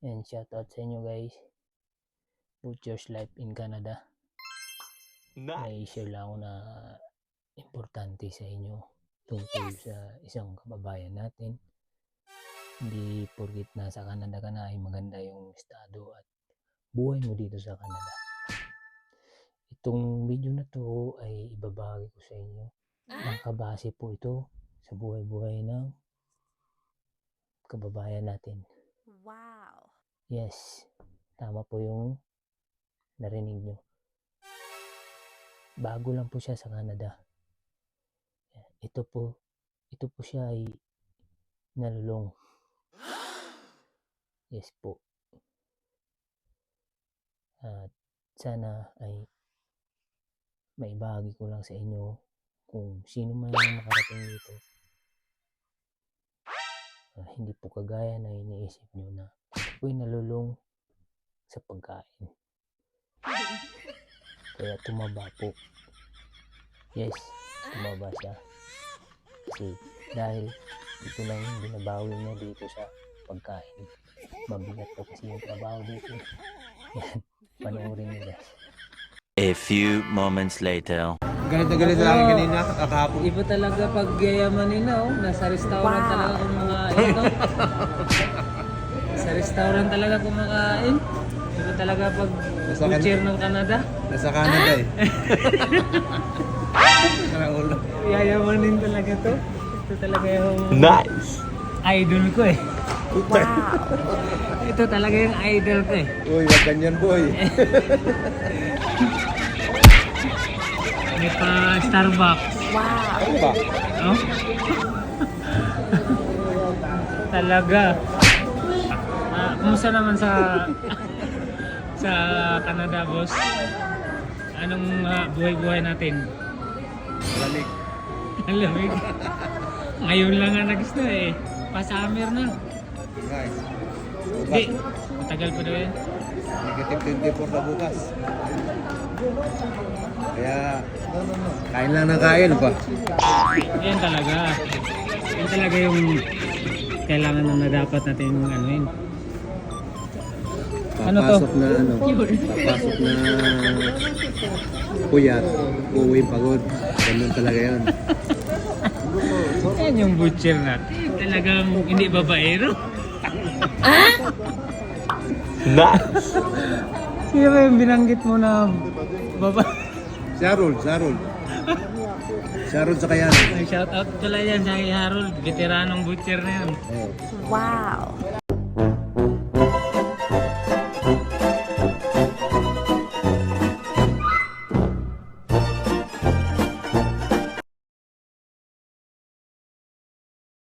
And shoutout sa inyo guys. Butcher's Life in Canada. May share lang ako na importante sa inyo tungkol sa isang kababayan natin. Hindi porkit nasa Canada ka na ay maganda yung estado at buhay mo dito sa Canada. Itong video na to ay ibabahagi ko sa inyo. Nakabase po ito sa buhay-buhay ng kababayan natin. Wow. Yes, tama po yung narinig nyo. Bago lang po siya sa Canada. Ito po siya ay nalulong. Yes po. At sana ay maibahagi ko lang sa inyo kung sino man ang makarating dito. Hindi po kagaya na iniisip nyo na ako'y nalulong sa pagkain. Kaya tumaba po. Yes, tumaba siya. Kasi dahil ito lang binabawi niya dito sa pagkain. Mabigat po kasi yung trabaho dito. Yan, panoorin niyo guys. A few moments later. Galit na galit sa akin kanina, kakahapon. Iba talaga pag yayamanin na, oh. Nasa restaurant talaga kumakain, no? Sa restaurant talaga kumakain. Iba talaga pag butcher ng Canada. Nasa Canada eh. Ulo. Yayamanin talaga to. Ito talaga yung Nice! idol ko eh. Wow. Ito talaga yung idol ko eh. Uy, wag ganyan boy. May pa Starbucks. Wow. Ano ba? Oh? Talaga. Kumusta naman sa Canada, boss? Anong buhay-buhay natin? Lamig. Ang lamig. Ngayon lang nga nag-snow eh. Pa-summer na. Nice. Hindi. Bukas, Matagal pa daw yan. negative 24 na bukas. Kaya, kain lang ng kain pa. Yan talaga. Yan talaga yung kailangan na dapat natin anuin. Ano to? Papasok na ano, papasok na puyat, uuwi pagod. Ganun talaga yun. Yan yung butcher natin. Talagang hindi babaero. Nice! Sino ba yung binanggit mo na baba? Sharol. Sharol sa kayan. Shout out pala yan sa Harold. Veteranong butcher na yan. Oh. Wow.